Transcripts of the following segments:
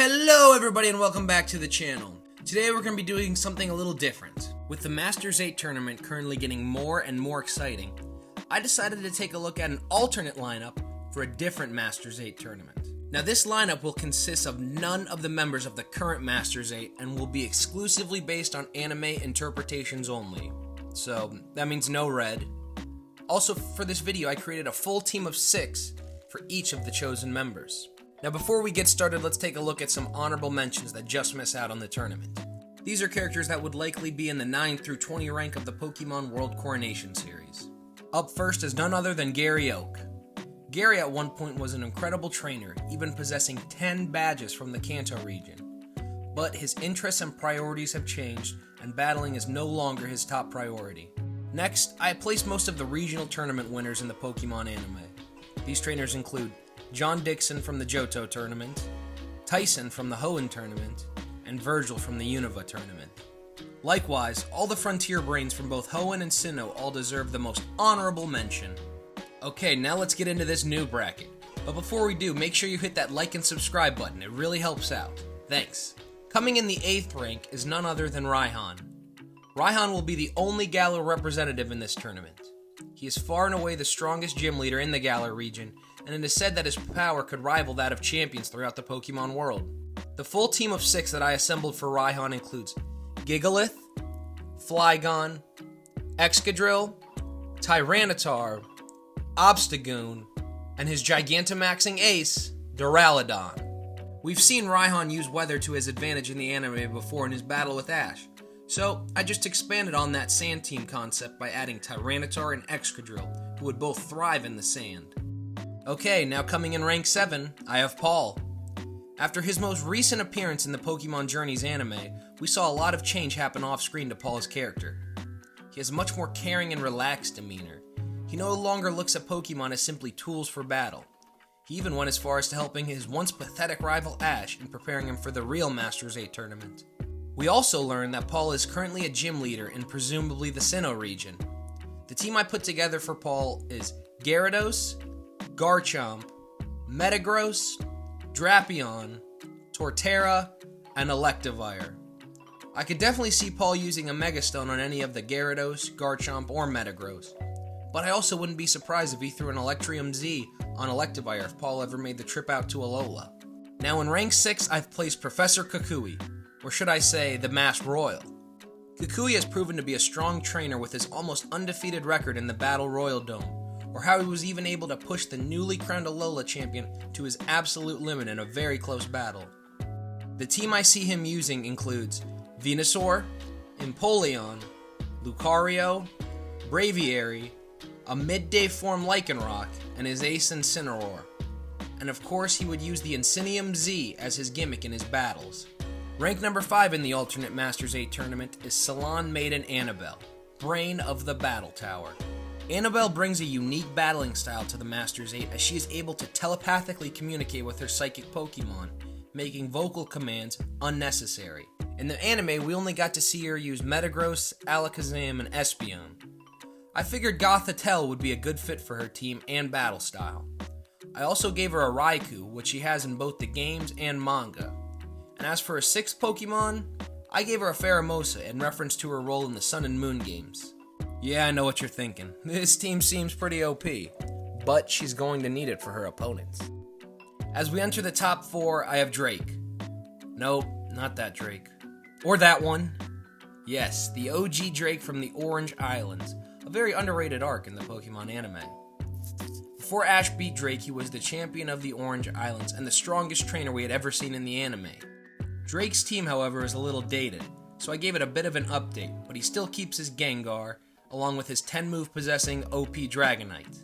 Hello everybody and welcome back to the channel. Today we're going to be doing something a little different. With the Masters 8 tournament currently getting more and more exciting, I decided to take a look at an alternate lineup for a different Masters 8 tournament. Now this lineup will consist of none of the members of the current Masters 8 and will be exclusively based on anime interpretations only. So that means no red. Also for this video I created a full team of 6 for each of the chosen members. Now before we get started, let's take a look at some honorable mentions that just miss out on the tournament. These are characters that would likely be in the 9 through 20 rank of the Pokemon World Coronation Series. Up first is none other than Gary Oak. Gary at one point was an incredible trainer, even possessing 10 badges from the Kanto region. But his interests and priorities have changed, and battling is no longer his top priority. Next, I placed most of the regional tournament winners in the Pokemon anime. These trainers include John Dixon from the Johto tournament, Tyson from the Hoenn tournament, and Virgil from the Unova tournament. Likewise, all the Frontier Brains from both Hoenn and Sinnoh all deserve the most honorable mention. Okay, now let's get into this new bracket. But before we do, make sure you hit that like and subscribe button, it really helps out. Thanks. Coming in the 8th rank is none other than Raihan. Raihan will be the only Galar representative in this tournament. He is far and away the strongest gym leader in the Galar region, and it is said that his power could rival that of champions throughout the Pokemon world. The full team of 6 that I assembled for Raihan includes Gigalith, Flygon, Excadrill, Tyranitar, Obstagoon, and his Gigantamaxing ace, Duraludon. We've seen Raihan use weather to his advantage in the anime before in his battle with Ash, so I just expanded on that sand team concept by adding Tyranitar and Excadrill, who would both thrive in the sand. Okay, now coming in rank 7, I have Paul. After his most recent appearance in the Pokemon Journeys anime, we saw a lot of change happen off-screen to Paul's character. He has a much more caring and relaxed demeanor. He no longer looks at Pokemon as simply tools for battle. He even went as far as to helping his once pathetic rival Ash in preparing him for the real Masters 8 tournament. We also learned that Paul is currently a gym leader in presumably the Sinnoh region. The team I put together for Paul is Gyarados, Garchomp, Metagross, Drapion, Torterra, and Electivire. I could definitely see Paul using a Mega Stone on any of the Gyarados, Garchomp, or Metagross. But I also wouldn't be surprised if he threw an Electrium Z on Electivire if Paul ever made the trip out to Alola. Now in rank 6, I've placed Professor Kukui, or should I say, the Masked Royal. Kukui has proven to be a strong trainer with his almost undefeated record in the Battle Royal Dome, or how he was even able to push the newly crowned Alola champion to his absolute limit in a very close battle. The team I see him using includes Venusaur, Empoleon, Lucario, Braviary, a midday form Lycanroc, and his ace Incineroar. And of course he would use the Insinium Z as his gimmick in his battles. Rank number 5 in the alternate Masters 8 tournament is Salon Maiden Annabelle, Brain of the Battle Tower. Annabelle brings a unique battling style to the Masters 8 as she is able to telepathically communicate with her psychic Pokemon, making vocal commands unnecessary. In the anime, we only got to see her use Metagross, Alakazam, and Espeon. I figured Gothitelle would be a good fit for her team and battle style. I also gave her a Raikou, which she has in both the games and manga. And as for her 6th Pokemon, I gave her a Pheromosa in reference to her role in the Sun and Moon games. Yeah, I know what you're thinking. This team seems pretty OP, but she's going to need it for her opponents. As we enter the top 4, I have Drake. Nope, not that Drake. Or that one. Yes, the OG Drake from the Orange Islands, a very underrated arc in the Pokemon anime. Before Ash beat Drake, he was the champion of the Orange Islands and the strongest trainer we had ever seen in the anime. Drake's team, however, is a little dated, so I gave it a bit of an update, but he still keeps his Gengar, along with his 10-move possessing OP Dragonite.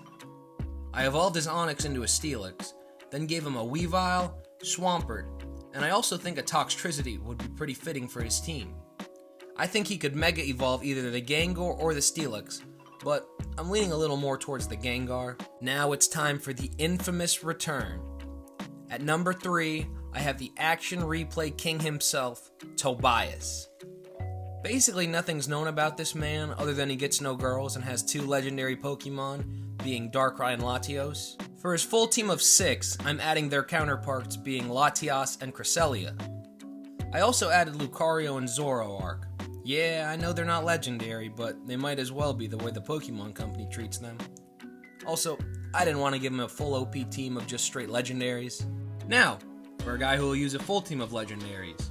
I evolved his Onix into a Steelix, then gave him a Weavile, Swampert, and I also think a Toxtricity would be pretty fitting for his team. I think he could Mega Evolve either the Gengar or the Steelix, but I'm leaning a little more towards the Gengar. Now it's time for the infamous return. At number 3, I have the action replay king himself, Tobias. Basically nothing's known about this man other than he gets no girls and has 2 legendary Pokemon, being Darkrai and Latios. For his full team of 6, I'm adding their counterparts being Latias and Cresselia. I also added Lucario and Zoroark. Yeah, I know they're not legendary, but they might as well be the way the Pokémon company treats them. Also, I didn't want to give him a full OP team of just straight legendaries. Now, for a guy who will use a full team of legendaries.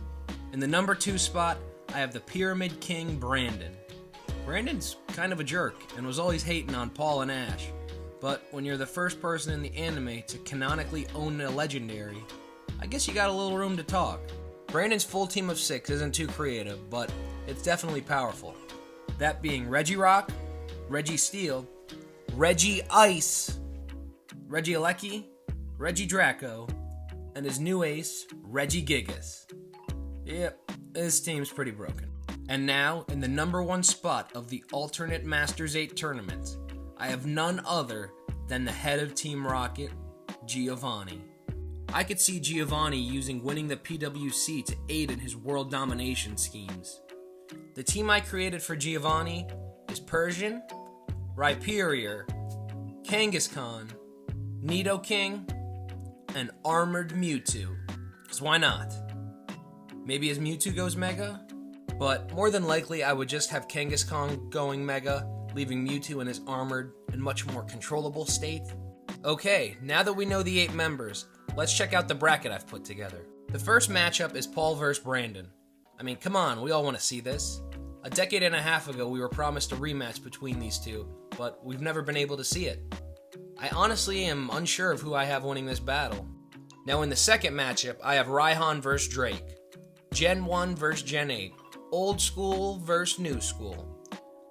In the number 2 spot, I have the Pyramid King Brandon. Brandon's kind of a jerk, and was always hating on Paul and Ash. But when you're the first person in the anime to canonically own a legendary, I guess you got a little room to talk. Brandon's full team of 6 isn't too creative, but it's definitely powerful. That being Regirock, Registeel, Regice, Regieleki, Regidraco, and his new ace, Regigigas. Yep, this team's pretty broken. And now, in the number 1 spot of the alternate Masters 8 tournament, I have none other than the head of Team Rocket, Giovanni. I could see Giovanni using winning the PWC to aid in his world domination schemes. The team I created for Giovanni is Persian, Rhyperior, Kangaskhan, Nidoking, and Armored Mewtwo. Cause why not? Maybe his Mewtwo goes Mega? But more than likely I would just have Kangaskhan going Mega, leaving Mewtwo in his armored and much more controllable state. Okay, now that we know the 8 members, let's check out the bracket I've put together. The first matchup is Paul vs. Brandon. I mean, come on, we all want to see this. A decade and a half ago, we were promised a rematch between these two, but we've never been able to see it. I honestly am unsure of who I have winning this battle. Now in the second matchup, I have Raihan vs. Drake. Gen 1 vs. Gen 8. Old school vs. new school.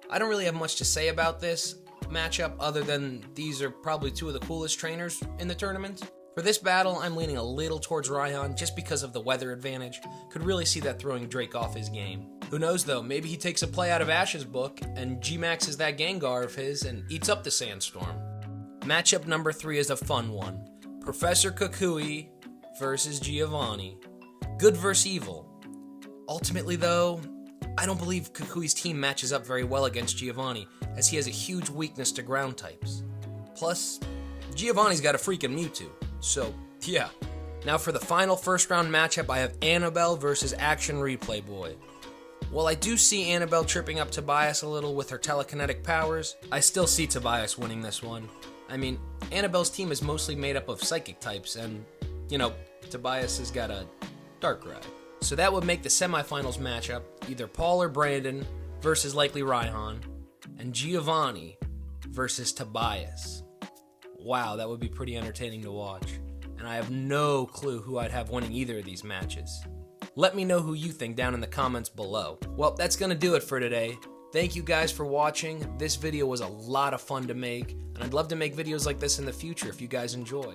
I don't really have much to say about this matchup other than these are probably 2 of the coolest trainers in the tournament. For this battle, I'm leaning a little towards Raihan just because of the weather advantage. Could really see that throwing Drake off his game. Who knows though, maybe he takes a play out of Ash's book and G-maxes that Gengar of his and eats up the Sandstorm. Matchup number 3 is a fun one. Professor Kukui versus Giovanni. Good versus evil. Ultimately though, I don't believe Kukui's team matches up very well against Giovanni, as he has a huge weakness to ground types. Plus, Giovanni's got a freaking Mewtwo, so yeah. Now for the final first round matchup, I have Annabelle versus Action Replay Boy. While I do see Annabelle tripping up Tobias a little with her telekinetic powers, I still see Tobias winning this one. I mean, Annabelle's team is mostly made up of psychic types, and, you know, Tobias has got a Darkrai. So that would make the semifinals matchup either Paul or Brandon versus likely Raihan, and Giovanni versus Tobias. Wow, that would be pretty entertaining to watch. And I have no clue who I'd have winning either of these matches. Let me know who you think down in the comments below. Well, that's gonna do it for today. Thank you guys for watching. This video was a lot of fun to make, and I'd love to make videos like this in the future if you guys enjoy.